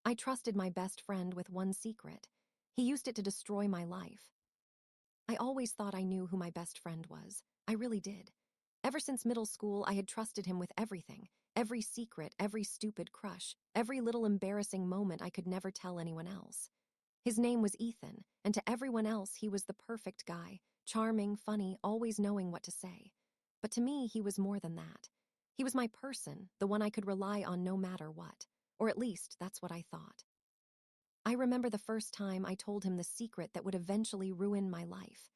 I trusted my best friend with one secret. He used it to destroy my life. I always thought I knew who my best friend was. I really did. Ever since middle school, I had trusted him with everything. Every secret, every stupid crush, every little embarrassing moment I could never tell anyone else. His name was Ethan, and to everyone else he was the perfect guy, charming, funny, always knowing what to say. But to me, he was more than that. He was my person, the one I could rely on no matter what. Or at least, that's what I thought. I remember the first time I told him the secret that would eventually ruin my life.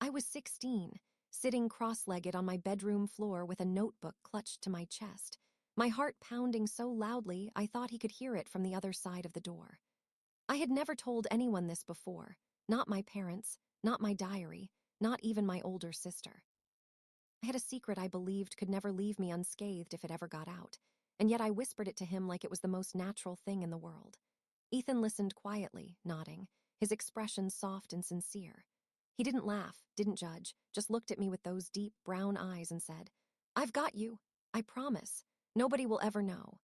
I was 16, sitting cross-legged on my bedroom floor with a notebook clutched to my chest, my heart pounding so loudly I thought he could hear it from the other side of the door. I had never told anyone this before, not my parents, not my diary, not even my older sister. I had a secret I believed could never leave me unscathed if it ever got out, and yet I whispered it to him like it was the most natural thing in the world. Ethan listened quietly, nodding, his expression soft and sincere. He didn't laugh, didn't judge, just looked at me with those deep brown eyes and said, "I've got you. I promise. Nobody will ever know."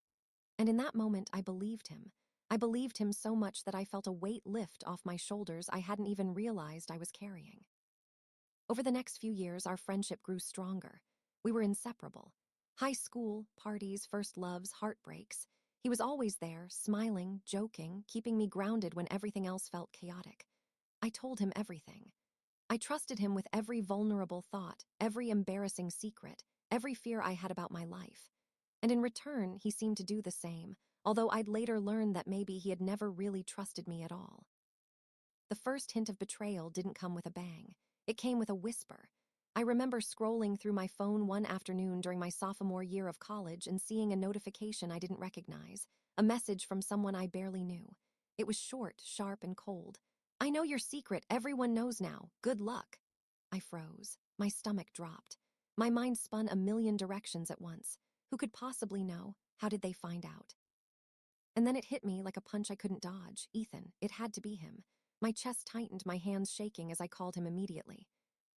And in that moment, I believed him. I believed him so much that I felt a weight lift off my shoulders I hadn't even realized I was carrying. Over the next few years, our friendship grew stronger. We were inseparable. High school, parties, first loves, heartbreaks. He was always there, smiling, joking, keeping me grounded when everything else felt chaotic. I told him everything. I trusted him with every vulnerable thought, every embarrassing secret, every fear I had about my life. And in return, he seemed to do the same, although I'd later learned that maybe he had never really trusted me at all. The first hint of betrayal didn't come with a bang. It came with a whisper. I remember scrolling through my phone one afternoon during my sophomore year of college and seeing a notification I didn't recognize, a message from someone I barely knew. It was short, sharp, and cold. "I know your secret. Everyone knows now. Good luck." I froze. My stomach dropped. My mind spun a million directions at once. Who could possibly know? How did they find out? And then it hit me like a punch I couldn't dodge. Ethan. It had to be him. My chest tightened, my hands shaking as I called him immediately.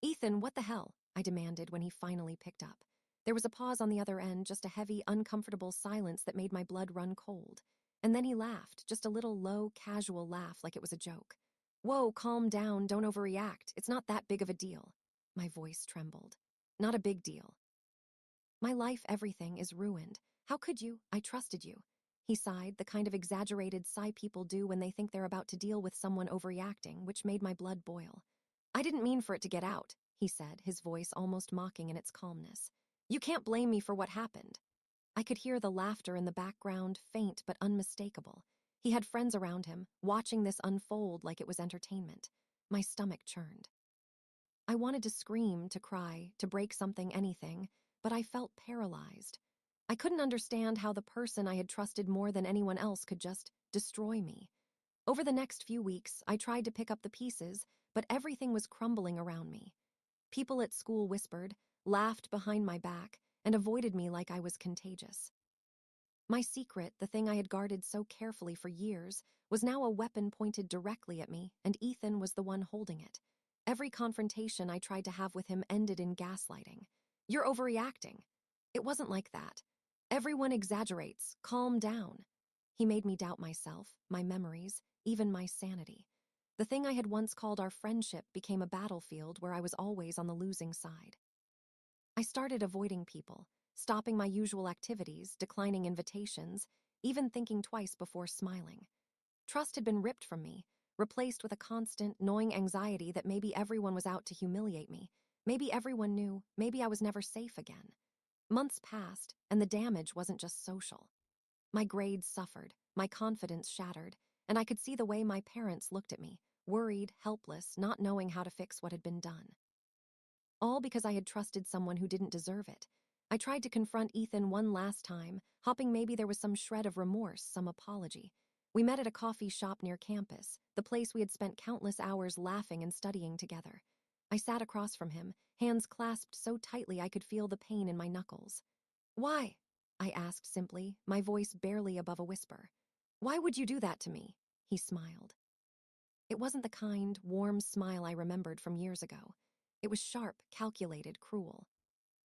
"Ethan, what the hell?" I demanded when he finally picked up. There was a pause on the other end, just a heavy, uncomfortable silence that made my blood run cold. And then he laughed, just a little low, casual laugh like it was a joke. "Whoa, calm down, don't overreact. It's not that big of a deal." My voice trembled. "Not a big deal." "My life, everything, is ruined. How could you? I trusted you." He sighed, the kind of exaggerated sigh people do when they think they're about to deal with someone overreacting, which made my blood boil. "I didn't mean for it to get out," he said, his voice almost mocking in its calmness. "You can't blame me for what happened." I could hear the laughter in the background, faint but unmistakable. He had friends around him, watching this unfold like it was entertainment. My stomach churned. I wanted to scream, to cry, to break something, anything, but I felt paralyzed. I couldn't understand how the person I had trusted more than anyone else could just destroy me. Over the next few weeks, I tried to pick up the pieces, but everything was crumbling around me. People at school whispered, laughed behind my back, and avoided me like I was contagious. My secret, the thing I had guarded so carefully for years, was now a weapon pointed directly at me, and Ethan was the one holding it. Every confrontation I tried to have with him ended in gaslighting. "You're overreacting." It wasn't like that. "Everyone exaggerates. Calm down." He made me doubt myself, my memories, even my sanity. The thing I had once called our friendship became a battlefield where I was always on the losing side. I started avoiding people, stopping my usual activities, declining invitations, even thinking twice before smiling. Trust had been ripped from me, replaced with a constant, gnawing anxiety that maybe everyone was out to humiliate me. Maybe everyone knew, maybe I was never safe again. Months passed, and the damage wasn't just social. My grades suffered, my confidence shattered, and I could see the way my parents looked at me, worried, helpless, not knowing how to fix what had been done. All because I had trusted someone who didn't deserve it. I tried to confront Ethan one last time, hoping maybe there was some shred of remorse, some apology. We met at a coffee shop near campus, the place we had spent countless hours laughing and studying together. I sat across from him, hands clasped so tightly I could feel the pain in my knuckles. "Why?" I asked simply, my voice barely above a whisper. "Why would you do that to me?" He smiled. It wasn't the kind, warm smile I remembered from years ago. It was sharp, calculated, cruel.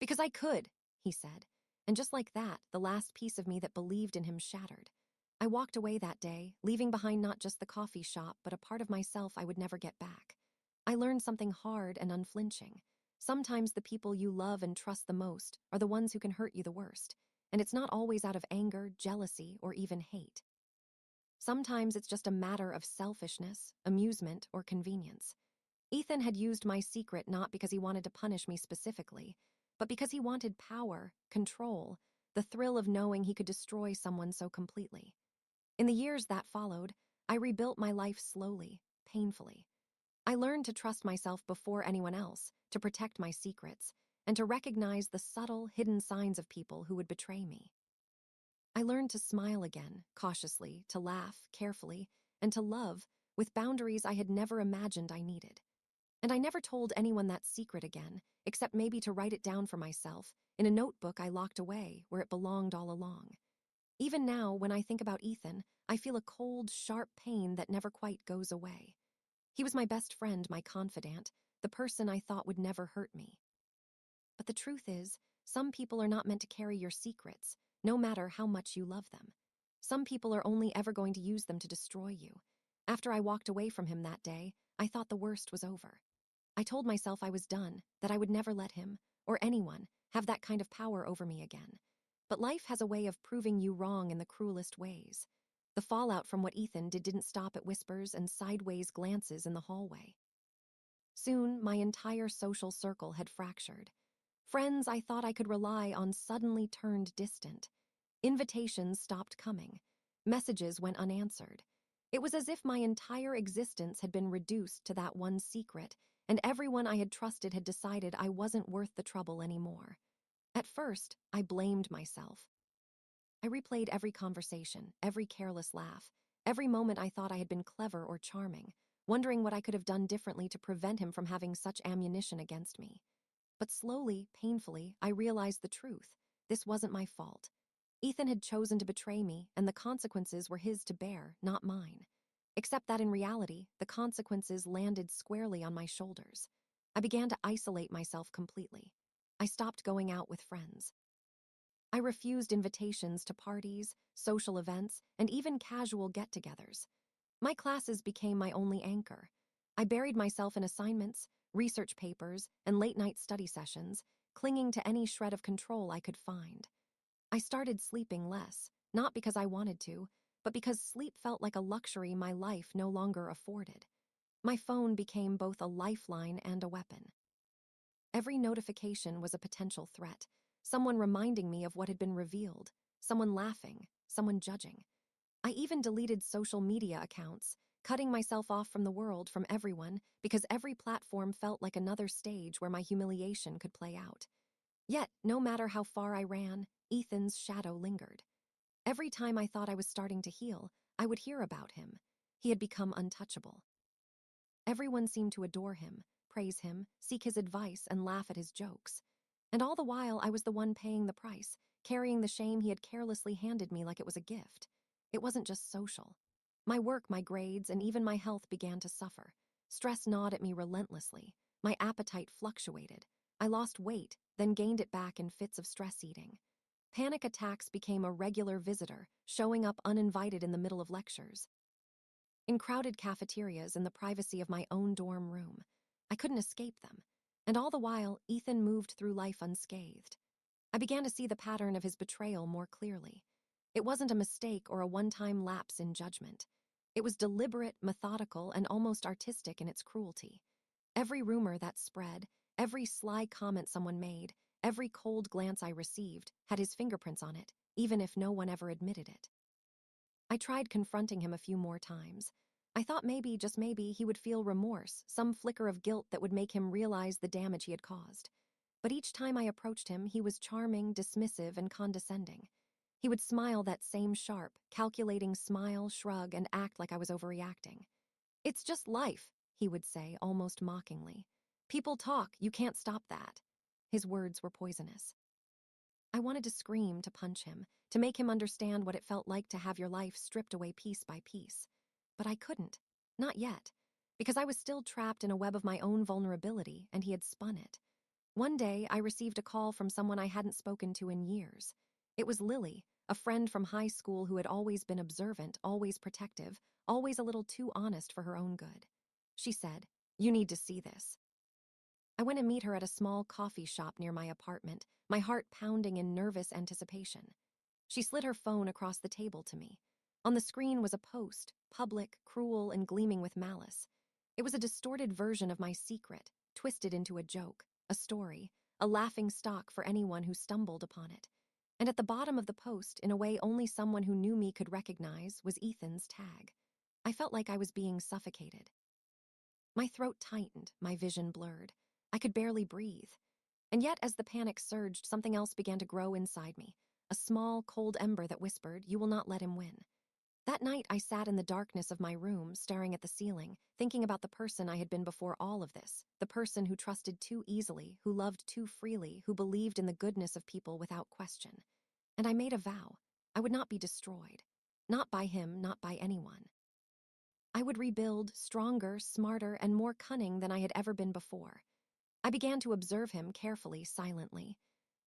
"Because I could," he said. And just like that, the last piece of me that believed in him shattered. I walked away that day, leaving behind not just the coffee shop, but a part of myself I would never get back. I learned something hard and unflinching. Sometimes the people you love and trust the most are the ones who can hurt you the worst, and it's not always out of anger, jealousy, or even hate. Sometimes it's just a matter of selfishness, amusement, or convenience. Ethan had used my secret not because he wanted to punish me specifically, but because he wanted power, control, the thrill of knowing he could destroy someone so completely. In the years that followed, I rebuilt my life slowly, painfully. I learned to trust myself before anyone else, to protect my secrets, and to recognize the subtle, hidden signs of people who would betray me. I learned to smile again, cautiously, to laugh, carefully, and to love, with boundaries I had never imagined I needed. And I never told anyone that secret again, except maybe to write it down for myself, in a notebook I locked away where it belonged all along. Even now, when I think about Ethan, I feel a cold, sharp pain that never quite goes away. He was my best friend, my confidant, the person I thought would never hurt me. But the truth is, some people are not meant to carry your secrets, no matter how much you love them. Some people are only ever going to use them to destroy you. After I walked away from him that day, I thought the worst was over. I told myself I was done, that I would never let him, or anyone, have that kind of power over me again. But life has a way of proving you wrong in the cruelest ways. The fallout from what Ethan did didn't stop at whispers and sideways glances in the hallway. Soon, my entire social circle had fractured. Friends I thought I could rely on suddenly turned distant. Invitations stopped coming. Messages went unanswered. It was as if my entire existence had been reduced to that one secret, and everyone I had trusted had decided I wasn't worth the trouble anymore. At first, I blamed myself. I replayed every conversation, every careless laugh, every moment I thought I had been clever or charming, wondering what I could have done differently to prevent him from having such ammunition against me. But slowly, painfully, I realized the truth. This wasn't my fault. Ethan had chosen to betray me, and the consequences were his to bear, not mine. Except that in reality, the consequences landed squarely on my shoulders. I began to isolate myself completely. I stopped going out with friends. I refused invitations to parties, social events, and even casual get-togethers. My classes became my only anchor. I buried myself in assignments, research papers, and late-night study sessions, clinging to any shred of control I could find. I started sleeping less, not because I wanted to, but because sleep felt like a luxury my life no longer afforded. My phone became both a lifeline and a weapon. Every notification was a potential threat, someone reminding me of what had been revealed, someone laughing, someone judging. I even deleted social media accounts, cutting myself off from the world, from everyone, because every platform felt like another stage where my humiliation could play out. Yet, no matter how far I ran, Ethan's shadow lingered. Every time I thought I was starting to heal, I would hear about him. He had become untouchable. Everyone seemed to adore him, praise him, seek his advice, and laugh at his jokes. And all the while, I was the one paying the price, carrying the shame he had carelessly handed me like it was a gift. It wasn't just social. My work, my grades, and even my health began to suffer. Stress gnawed at me relentlessly. My appetite fluctuated. I lost weight, then gained it back in fits of stress eating. Panic attacks became a regular visitor, showing up uninvited in the middle of lectures. In crowded cafeterias in the privacy of my own dorm room. I couldn't escape them. And all the while, Ethan moved through life unscathed. I began to see the pattern of his betrayal more clearly. It wasn't a mistake or a one-time lapse in judgment. It was deliberate, methodical, and almost artistic in its cruelty. Every rumor that spread, every sly comment someone made, every cold glance I received had his fingerprints on it, even if no one ever admitted it. I tried confronting him a few more times. I thought maybe, just maybe, he would feel remorse, some flicker of guilt that would make him realize the damage he had caused. But each time I approached him, he was charming, dismissive, and condescending. He would smile, that same sharp, calculating smile, shrug, and act like I was overreacting. "It's just life," he would say, almost mockingly. "People talk, you can't stop that." His words were poisonous. I wanted to scream, to punch him, to make him understand what it felt like to have your life stripped away piece by piece. But I couldn't. Not yet. Because I was still trapped in a web of my own vulnerability, and he had spun it. One day, I received a call from someone I hadn't spoken to in years. It was Lily, a friend from high school who had always been observant, always protective, always a little too honest for her own good. She said, "You need to see this." I went to meet her at a small coffee shop near my apartment, my heart pounding in nervous anticipation. She slid her phone across the table to me. On the screen was a post, public, cruel, and gleaming with malice. It was a distorted version of my secret, twisted into a joke, a story, a laughing stock for anyone who stumbled upon it. And at the bottom of the post, in a way only someone who knew me could recognize, was Ethan's tag. I felt like I was being suffocated. My throat tightened, my vision blurred. I could barely breathe. And yet, as the panic surged, something else began to grow inside me. A small, cold ember that whispered, "You will not let him win." That night, I sat in the darkness of my room, staring at the ceiling, thinking about the person I had been before all of this, the person who trusted too easily, who loved too freely, who believed in the goodness of people without question. And I made a vow. I would not be destroyed. Not by him, not by anyone. I would rebuild, stronger, smarter, and more cunning than I had ever been before. I began to observe him carefully, silently.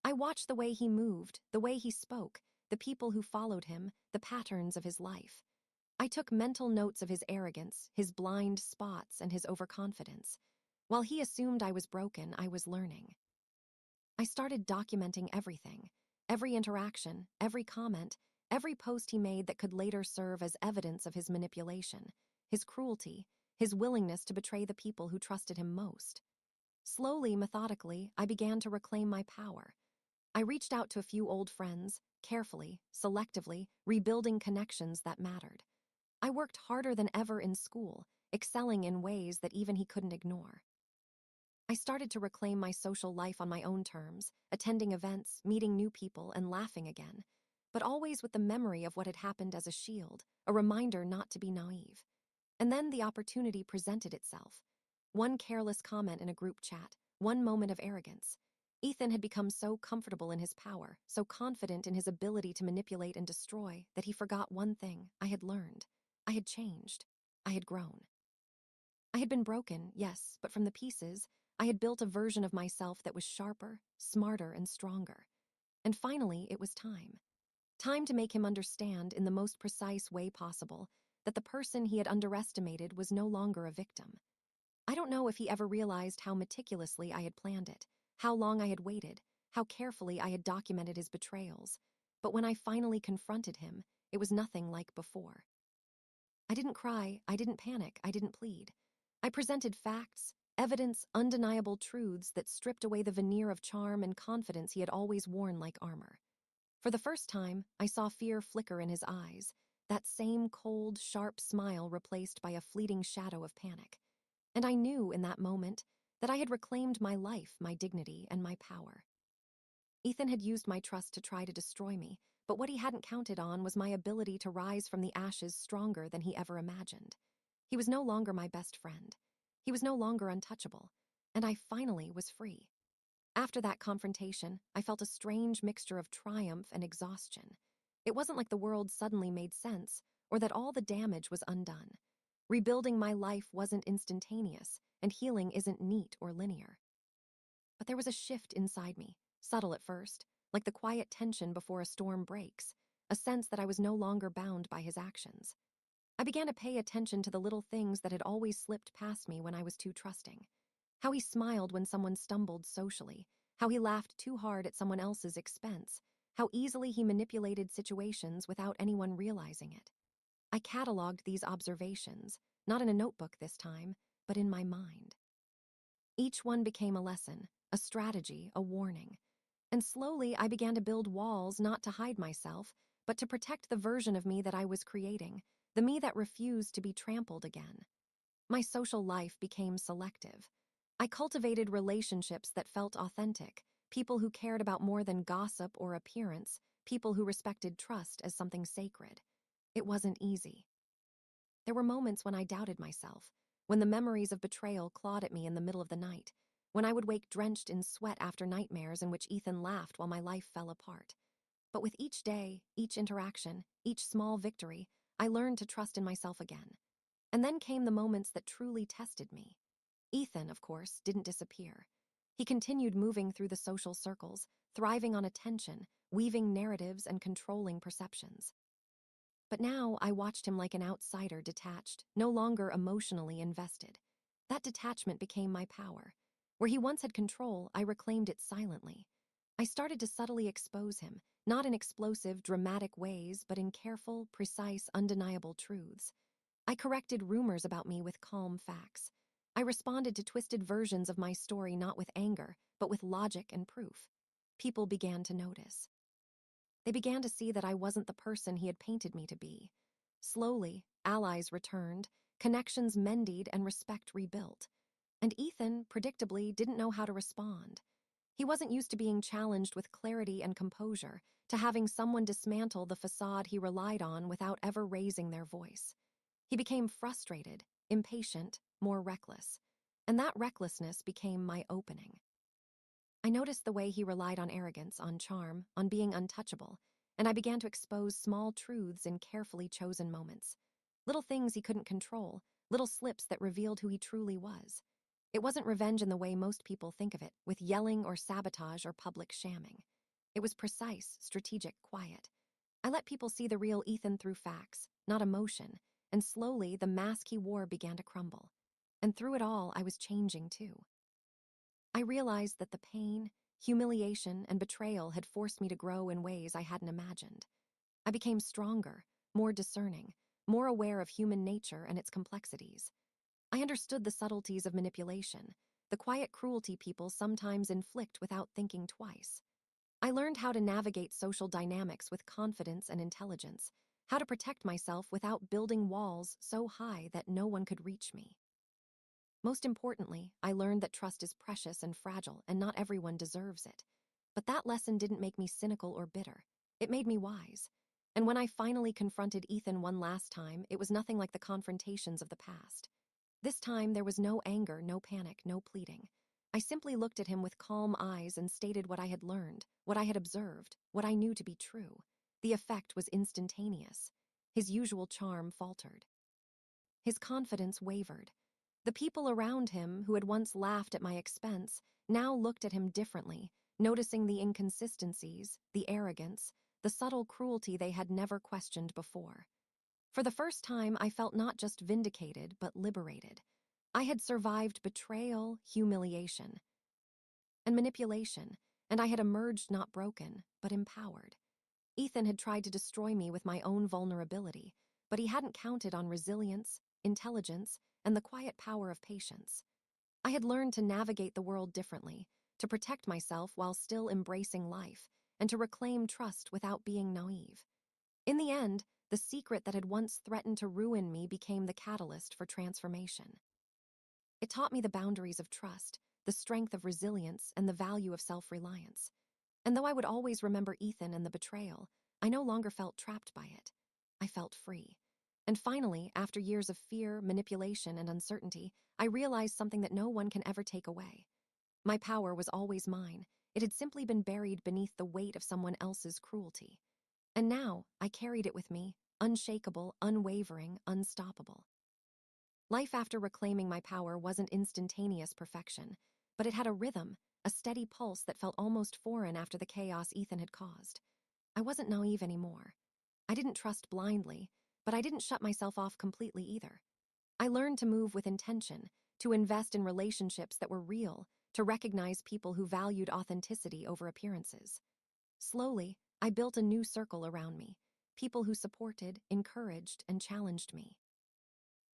I watched the way he moved, the way he spoke, the people who followed him, the patterns of his life. I took mental notes of his arrogance, his blind spots, and his overconfidence. While he assumed I was broken, I was learning. I started documenting everything, every interaction, every comment, every post he made that could later serve as evidence of his manipulation, his cruelty, his willingness to betray the people who trusted him most. Slowly, methodically, I began to reclaim my power. I reached out to a few old friends, carefully, selectively, rebuilding connections that mattered. I worked harder than ever in school, excelling in ways that even he couldn't ignore. I started to reclaim my social life on my own terms, attending events, meeting new people, and laughing again, but always with the memory of what had happened as a shield, a reminder not to be naive. And then the opportunity presented itself. One careless comment in a group chat, one moment of arrogance. Ethan had become so comfortable in his power, so confident in his ability to manipulate and destroy, that he forgot one thing: I had learned. I had changed. I had grown. I had been broken, yes, but from the pieces, I had built a version of myself that was sharper, smarter, and stronger. And finally, it was time. Time to make him understand, in the most precise way possible, that the person he had underestimated was no longer a victim. I don't know if he ever realized how meticulously I had planned it, how long I had waited, how carefully I had documented his betrayals. But when I finally confronted him, it was nothing like before. I didn't cry, I didn't panic, I didn't plead. I presented facts, evidence, undeniable truths that stripped away the veneer of charm and confidence he had always worn like armor. For the first time, I saw fear flicker in his eyes, that same cold, sharp smile replaced by a fleeting shadow of panic. And I knew in that moment that I had reclaimed my life, my dignity, and my power. Ethan had used my trust to try to destroy me, but what he hadn't counted on was my ability to rise from the ashes stronger than he ever imagined. He was no longer my best friend. He was no longer untouchable, and I finally was free. After that confrontation, I felt a strange mixture of triumph and exhaustion. It wasn't like the world suddenly made sense, or that all the damage was undone. Rebuilding my life wasn't instantaneous, and healing isn't neat or linear. But there was a shift inside me, subtle at first, like the quiet tension before a storm breaks, a sense that I was no longer bound by his actions. I began to pay attention to the little things that had always slipped past me when I was too trusting. How he smiled when someone stumbled socially, how he laughed too hard at someone else's expense, how easily he manipulated situations without anyone realizing it. I cataloged these observations, not in a notebook this time, but in my mind. Each one became a lesson, a strategy, a warning. And slowly I began to build walls not to hide myself, but to protect the version of me that I was creating, the me that refused to be trampled again. My social life became selective. I cultivated relationships that felt authentic, people who cared about more than gossip or appearance, people who respected trust as something sacred. It wasn't easy. There were moments when I doubted myself, when the memories of betrayal clawed at me in the middle of the night, when I would wake drenched in sweat after nightmares in which Ethan laughed while my life fell apart. But with each day, each interaction, each small victory, I learned to trust in myself again. And then came the moments that truly tested me. Ethan, of course, didn't disappear. He continued moving through the social circles, thriving on attention, weaving narratives and controlling perceptions. But now I watched him like an outsider, detached, no longer emotionally invested. That detachment became my power. Where he once had control, I reclaimed it silently. I started to subtly expose him, not in explosive, dramatic ways, but in careful, precise, undeniable truths. I corrected rumors about me with calm facts. I responded to twisted versions of my story not with anger, but with logic and proof. People began to notice. They began to see that I wasn't the person he had painted me to be. Slowly, allies returned, connections mended, and respect rebuilt. And Ethan, predictably, didn't know how to respond. He wasn't used to being challenged with clarity and composure, to having someone dismantle the facade he relied on without ever raising their voice. He became frustrated, impatient, more reckless. And that recklessness became my opening. I noticed the way he relied on arrogance, on charm, on being untouchable, and I began to expose small truths in carefully chosen moments. Little things he couldn't control, little slips that revealed who he truly was. It wasn't revenge in the way most people think of it, with yelling or sabotage or public shamming. It was precise, strategic, quiet. I let people see the real Ethan through facts, not emotion, and slowly the mask he wore began to crumble. And through it all, I was changing too. I realized that the pain, humiliation, and betrayal had forced me to grow in ways I hadn't imagined. I became stronger, more discerning, more aware of human nature and its complexities. I understood the subtleties of manipulation, the quiet cruelty people sometimes inflict without thinking twice. I learned how to navigate social dynamics with confidence and intelligence, how to protect myself without building walls so high that no one could reach me. Most importantly, I learned that trust is precious and fragile, and not everyone deserves it. But that lesson didn't make me cynical or bitter. It made me wise. And when I finally confronted Ethan one last time, it was nothing like the confrontations of the past. This time, there was no anger, no panic, no pleading. I simply looked at him with calm eyes and stated what I had learned, what I had observed, what I knew to be true. The effect was instantaneous. His usual charm faltered. His confidence wavered. The people around him, who had once laughed at my expense, now looked at him differently, noticing the inconsistencies, the arrogance, the subtle cruelty they had never questioned before. For the first time, I felt not just vindicated, but liberated. I had survived betrayal, humiliation, and manipulation, and I had emerged not broken, but empowered. Ethan had tried to destroy me with my own vulnerability, but he hadn't counted on resilience, intelligence, and the quiet power of patience. I had learned to navigate the world differently, to protect myself while still embracing life, and to reclaim trust without being naive. In the end, the secret that had once threatened to ruin me became the catalyst for transformation. It taught me the boundaries of trust, the strength of resilience, and the value of self-reliance. And though I would always remember Ethan and the betrayal, I no longer felt trapped by it. I felt free. And finally, after years of fear, manipulation, and uncertainty, I realized something that no one can ever take away. My power was always mine. It had simply been buried beneath the weight of someone else's cruelty. And now, I carried it with me, unshakable, unwavering, unstoppable. Life after reclaiming my power wasn't instantaneous perfection, but it had a rhythm, a steady pulse that felt almost foreign after the chaos Ethan had caused. I wasn't naive anymore. I didn't trust blindly, but I didn't shut myself off completely either. I learned to move with intention, to invest in relationships that were real, to recognize people who valued authenticity over appearances. Slowly, I built a new circle around me, people who supported, encouraged, and challenged me.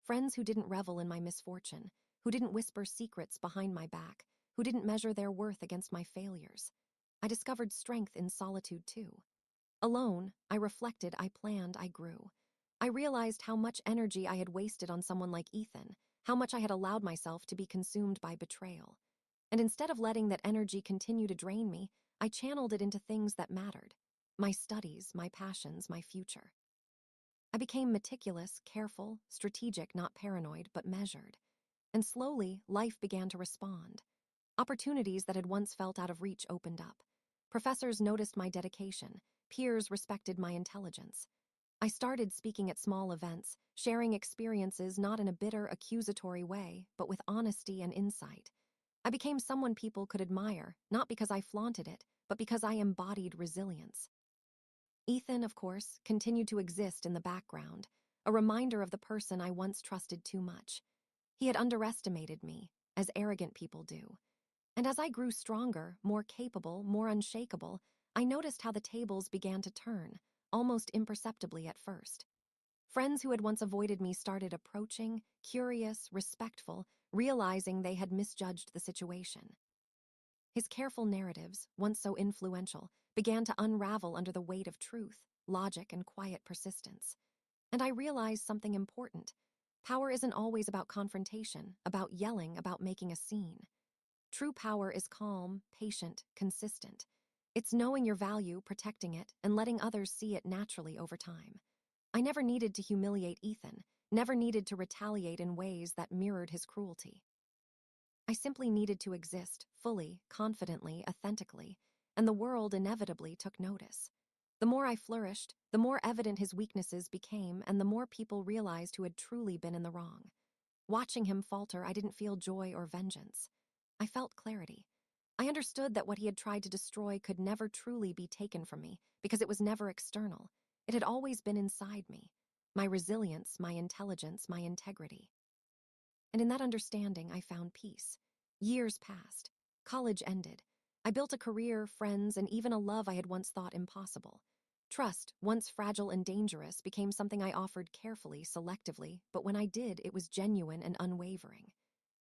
Friends who didn't revel in my misfortune, who didn't whisper secrets behind my back, who didn't measure their worth against my failures. I discovered strength in solitude too. Alone, I reflected, I planned, I grew. I realized how much energy I had wasted on someone like Ethan, how much I had allowed myself to be consumed by betrayal. And instead of letting that energy continue to drain me, I channeled it into things that mattered. My studies, my passions, my future. I became meticulous, careful, strategic, not paranoid, but measured. And slowly, life began to respond. Opportunities that had once felt out of reach opened up. Professors noticed my dedication. Peers respected my intelligence. I started speaking at small events, sharing experiences not in a bitter, accusatory way, but with honesty and insight. I became someone people could admire, not because I flaunted it, but because I embodied resilience. Ethan, of course, continued to exist in the background, a reminder of the person I once trusted too much. He had underestimated me, as arrogant people do. And as I grew stronger, more capable, more unshakable, I noticed how the tables began to turn, almost imperceptibly at first. Friends who had once avoided me started approaching, curious, respectful, realizing they had misjudged the situation. His careful narratives, once so influential, began to unravel under the weight of truth, logic, and quiet persistence. And I realized something important. Power isn't always about confrontation, about yelling, about making a scene. True power is calm, patient, consistent. It's knowing your value, protecting it, and letting others see it naturally over time. I never needed to humiliate Ethan, never needed to retaliate in ways that mirrored his cruelty. I simply needed to exist, fully, confidently, authentically, and the world inevitably took notice. The more I flourished, the more evident his weaknesses became, and the more people realized who had truly been in the wrong. Watching him falter, I didn't feel joy or vengeance. I felt clarity. I understood that what he had tried to destroy could never truly be taken from me, because it was never external. It had always been inside me. My resilience, my intelligence, my integrity. And in that understanding, I found peace. Years passed. College ended. I built a career, friends, and even a love I had once thought impossible. Trust, once fragile and dangerous, became something I offered carefully, selectively, but when I did, it was genuine and unwavering.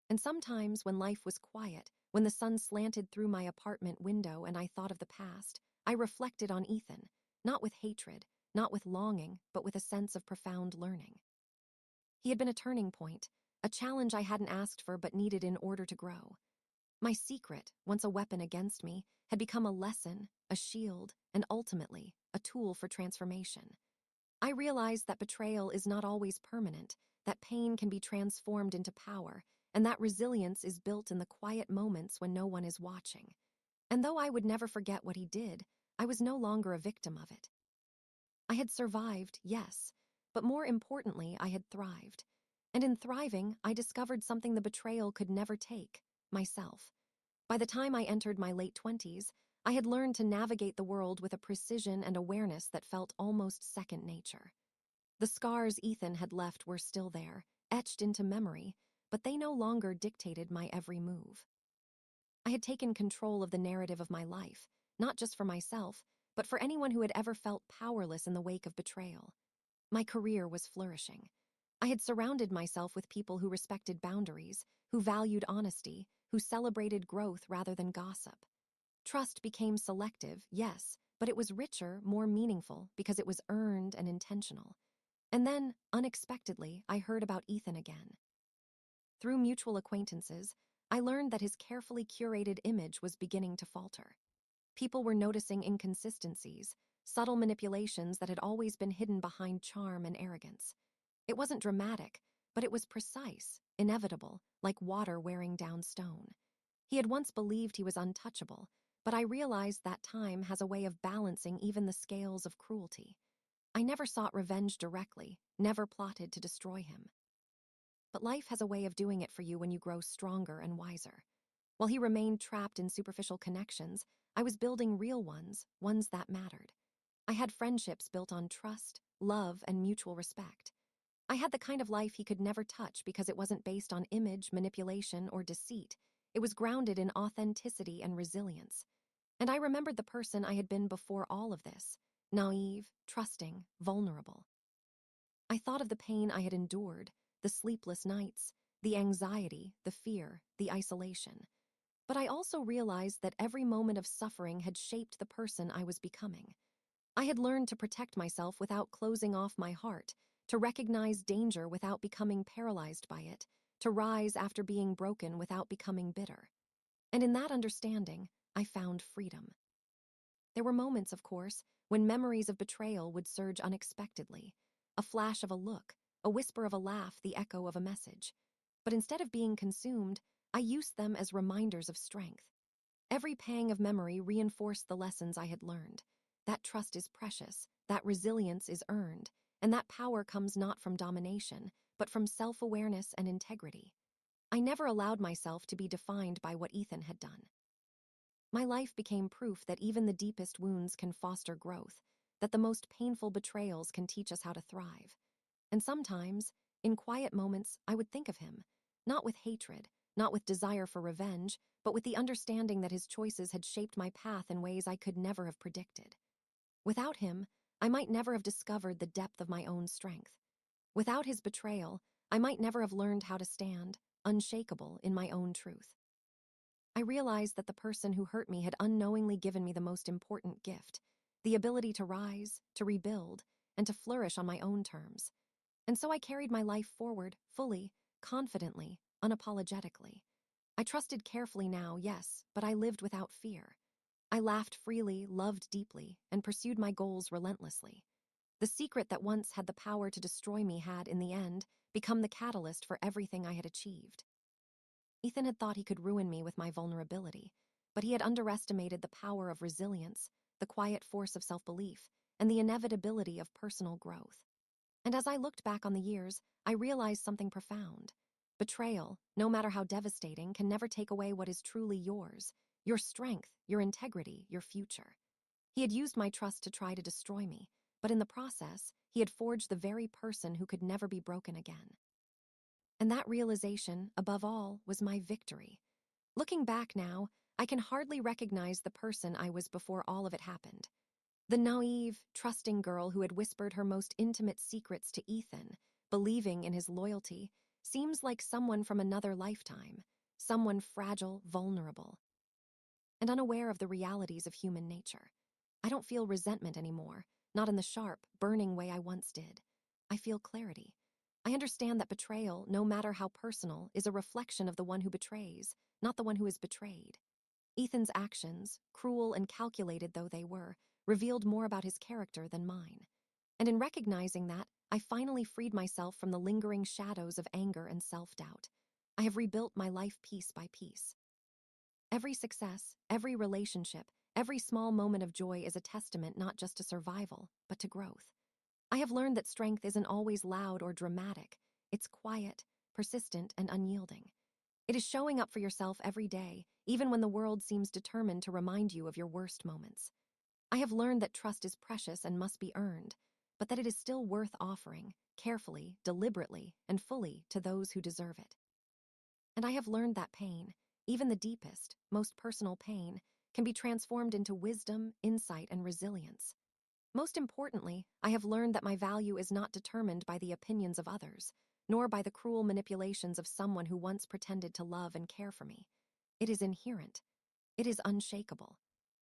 And sometimes, when life was quiet, when the sun slanted through my apartment window and I thought of the past, I reflected on Ethan, not with hatred, not with longing, but with a sense of profound learning. He had been a turning point, a challenge I hadn't asked for but needed in order to grow. My secret, once a weapon against me, had become a lesson, a shield, and ultimately, a tool for transformation. I realized that betrayal is not always permanent, that pain can be transformed into power, and that resilience is built in the quiet moments when no one is watching. And though I would never forget what he did, I was no longer a victim of it. I had survived, yes, but more importantly, I had thrived. And in thriving, I discovered something the betrayal could never take, myself. By the time I entered my late 20s, I had learned to navigate the world with a precision and awareness that felt almost second nature. The scars Ethan had left were still there, etched into memory, but they no longer dictated my every move. I had taken control of the narrative of my life, not just for myself, but for anyone who had ever felt powerless in the wake of betrayal. My career was flourishing. I had surrounded myself with people who respected boundaries, who valued honesty, who celebrated growth rather than gossip. Trust became selective, yes, but it was richer, more meaningful, because it was earned and intentional. And then, unexpectedly, I heard about Ethan again. Through mutual acquaintances, I learned that his carefully curated image was beginning to falter. People were noticing inconsistencies, subtle manipulations that had always been hidden behind charm and arrogance. It wasn't dramatic, but it was precise, inevitable, like water wearing down stone. He had once believed he was untouchable, but I realized that time has a way of balancing even the scales of cruelty. I never sought revenge directly, never plotted to destroy him. But life has a way of doing it for you when you grow stronger and wiser. While he remained trapped in superficial connections, I was building real ones, ones that mattered. I had friendships built on trust, love, and mutual respect. I had the kind of life he could never touch because it wasn't based on image, manipulation, or deceit. It was grounded in authenticity and resilience. And I remembered the person I had been before all of this, naive, trusting, vulnerable. I thought of the pain I had endured, the sleepless nights, the anxiety, the fear, the isolation. But I also realized that every moment of suffering had shaped the person I was becoming. I had learned to protect myself without closing off my heart, to recognize danger without becoming paralyzed by it, to rise after being broken without becoming bitter. And in that understanding, I found freedom. There were moments, of course, when memories of betrayal would surge unexpectedly, a flash of a look, a whisper of a laugh, the echo of a message. But instead of being consumed, I used them as reminders of strength. Every pang of memory reinforced the lessons I had learned. That trust is precious, that resilience is earned, and that power comes not from domination, but from self-awareness and integrity. I never allowed myself to be defined by what Ethan had done. My life became proof that even the deepest wounds can foster growth, that the most painful betrayals can teach us how to thrive. And sometimes, in quiet moments, I would think of him, not with hatred, not with desire for revenge, but with the understanding that his choices had shaped my path in ways I could never have predicted. Without him, I might never have discovered the depth of my own strength. Without his betrayal, I might never have learned how to stand, unshakable, in my own truth. I realized that the person who hurt me had unknowingly given me the most important gift, the ability to rise, to rebuild, and to flourish on my own terms. And so I carried my life forward, fully, confidently, unapologetically. I trusted carefully now, yes, but I lived without fear. I laughed freely, loved deeply, and pursued my goals relentlessly. The secret that once had the power to destroy me had, in the end, become the catalyst for everything I had achieved. Ethan had thought he could ruin me with my vulnerability, but he had underestimated the power of resilience, the quiet force of self-belief, and the inevitability of personal growth. And as I looked back on the years, I realized something profound. Betrayal, no matter how devastating, can never take away what is truly yours: your strength, your integrity, your future. He had used my trust to try to destroy me, but in the process, he had forged the very person who could never be broken again. And that realization, above all, was my victory. Looking back now, I can hardly recognize the person I was before all of it happened. The naive, trusting girl who had whispered her most intimate secrets to Ethan, believing in his loyalty, seems like someone from another lifetime, someone fragile, vulnerable, and unaware of the realities of human nature. I don't feel resentment anymore, not in the sharp, burning way I once did. I feel clarity. I understand that betrayal, no matter how personal, is a reflection of the one who betrays, not the one who is betrayed. Ethan's actions, cruel and calculated though they were, revealed more about his character than mine. And in recognizing that, I finally freed myself from the lingering shadows of anger and self-doubt. I have rebuilt my life piece by piece. Every success, every relationship, every small moment of joy is a testament not just to survival, but to growth. I have learned that strength isn't always loud or dramatic. It's quiet, persistent, and unyielding. It is showing up for yourself every day, even when the world seems determined to remind you of your worst moments. I have learned that trust is precious and must be earned, but that it is still worth offering, carefully, deliberately, and fully, to those who deserve it. And I have learned that pain, even the deepest, most personal pain, can be transformed into wisdom, insight, and resilience. Most importantly, I have learned that my value is not determined by the opinions of others, nor by the cruel manipulations of someone who once pretended to love and care for me. It is inherent. It is unshakable.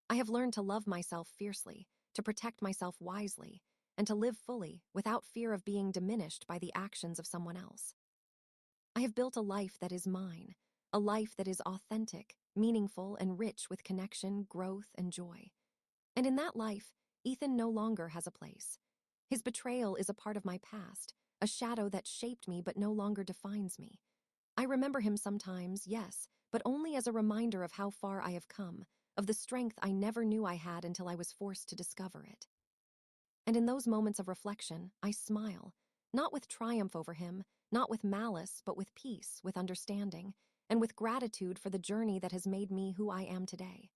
I have learned to love myself fiercely, to protect myself wisely, and to live fully without fear of being diminished by the actions of someone else. I have built a life that is mine, a life that is authentic, meaningful, and rich with connection, growth, and joy. And in that life, Ethan no longer has a place. His betrayal is a part of my past, a shadow that shaped me but no longer defines me. I remember him sometimes, yes, but only as a reminder of how far I have come, of the strength I never knew I had until I was forced to discover it. And in those moments of reflection, I smile, not with triumph over him, not with malice, but with peace, with understanding, and with gratitude for the journey that has made me who I am today.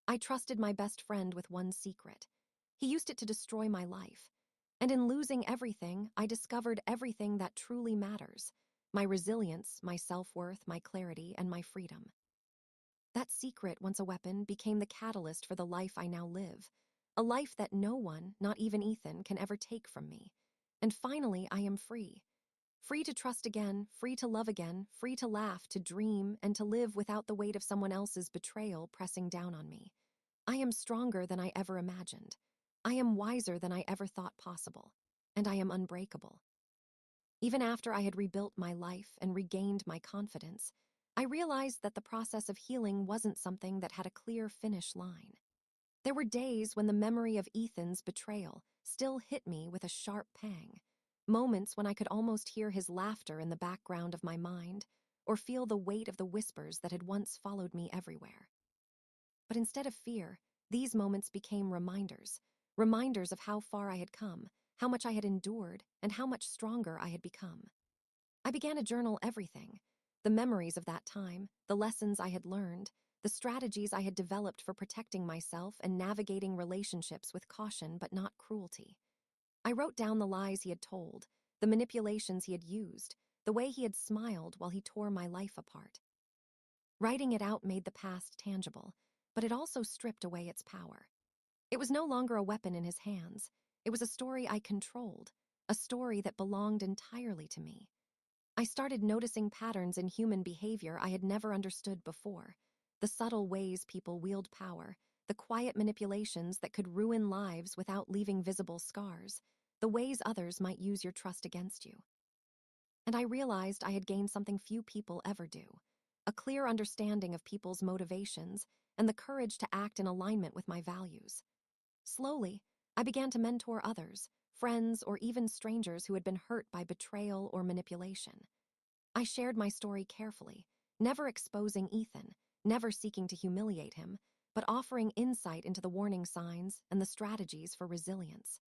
I trusted my best friend with one secret. He used it to destroy my life. And in losing everything, I discovered everything that truly matters: my resilience, my self-worth, my clarity, and my freedom. That secret, once a weapon, became the catalyst for the life I now live, a life that no one, not even Ethan, can ever take from me. And finally, I am free. Free to trust again, free to love again, free to laugh, to dream, and to live without the weight of someone else's betrayal pressing down on me. I am stronger than I ever imagined. I am wiser than I ever thought possible. And I am unbreakable. Even after I had rebuilt my life and regained my confidence, I realized that the process of healing wasn't something that had a clear finish line. There were days when the memory of Ethan's betrayal still hit me with a sharp pang, moments when I could almost hear his laughter in the background of my mind, or feel the weight of the whispers that had once followed me everywhere. But instead of fear, these moments became reminders, reminders of how far I had come, how much I had endured, and how much stronger I had become. I began to journal everything. The memories of that time, the lessons I had learned, the strategies I had developed for protecting myself and navigating relationships with caution but not cruelty. I wrote down the lies he had told, the manipulations he had used, the way he had smiled while he tore my life apart. Writing it out made the past tangible, but it also stripped away its power. It was no longer a weapon in his hands. It was a story I controlled, a story that belonged entirely to me. I started noticing patterns in human behavior I had never understood before, the subtle ways people wield power, the quiet manipulations that could ruin lives without leaving visible scars, the ways others might use your trust against you. And I realized I had gained something few people ever do, a clear understanding of people's motivations and the courage to act in alignment with my values. Slowly, I began to mentor others, friends or even strangers who had been hurt by betrayal or manipulation. I shared my story carefully, never exposing Ethan, never seeking to humiliate him, but offering insight into the warning signs and the strategies for resilience.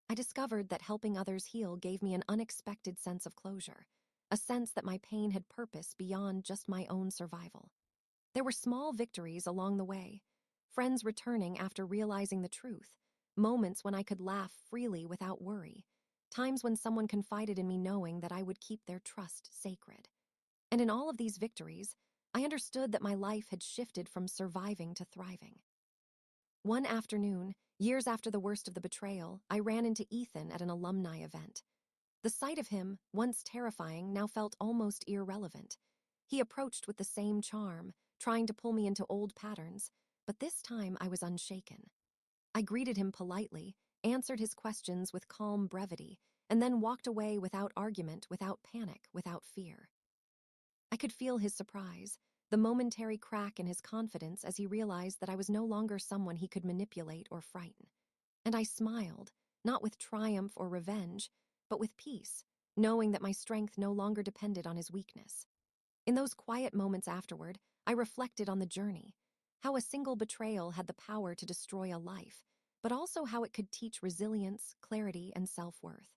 I discovered that helping others heal gave me an unexpected sense of closure, a sense that my pain had purpose beyond just my own survival. There were small victories along the way, friends returning after realizing the truth, moments when I could laugh freely without worry, times when someone confided in me knowing that I would keep their trust sacred. And in all of these victories, I understood that my life had shifted from surviving to thriving. One afternoon, years after the worst of the betrayal, I ran into Ethan at an alumni event. The sight of him, once terrifying, now felt almost irrelevant. He approached with the same charm, trying to pull me into old patterns, but this time I was unshaken. I greeted him politely, answered his questions with calm brevity, and then walked away without argument, without panic, without fear. I could feel his surprise, the momentary crack in his confidence as he realized that I was no longer someone he could manipulate or frighten. And I smiled, not with triumph or revenge, but with peace, knowing that my strength no longer depended on his weakness. In those quiet moments afterward, I reflected on the journey, how a single betrayal had the power to destroy a life, but also how it could teach resilience, clarity, and self-worth.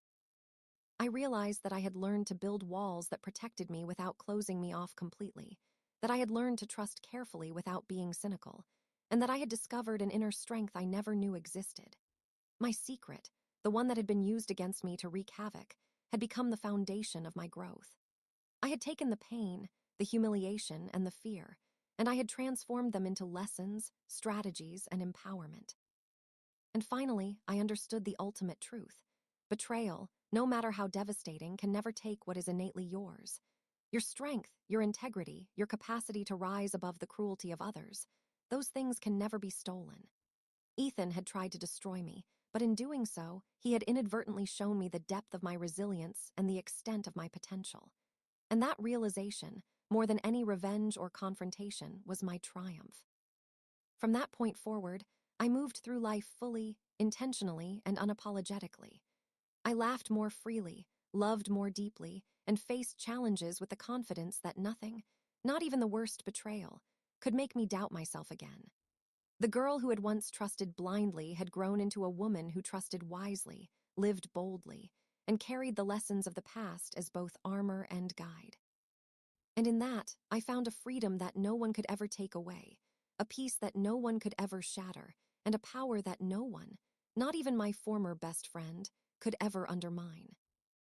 I realized that I had learned to build walls that protected me without closing me off completely, that I had learned to trust carefully without being cynical, and that I had discovered an inner strength I never knew existed. My secret, the one that had been used against me to wreak havoc, had become the foundation of my growth. I had taken the pain, the humiliation, and the fear, and I had transformed them into lessons, strategies, and empowerment. And finally, I understood the ultimate truth. Betrayal, no matter how devastating, can never take what is innately yours. Your strength, your integrity, your capacity to rise above the cruelty of others, those things can never be stolen. Ethan had tried to destroy me, but in doing so, he had inadvertently shown me the depth of my resilience and the extent of my potential. And that realization, more than any revenge or confrontation, was my triumph. From that point forward, I moved through life fully, intentionally, and unapologetically. I laughed more freely, loved more deeply, and faced challenges with the confidence that nothing, not even the worst betrayal, could make me doubt myself again. The girl who had once trusted blindly had grown into a woman who trusted wisely, lived boldly, and carried the lessons of the past as both armor and guide. And in that, I found a freedom that no one could ever take away, a peace that no one could ever shatter, and a power that no one, not even my former best friend, could ever undermine.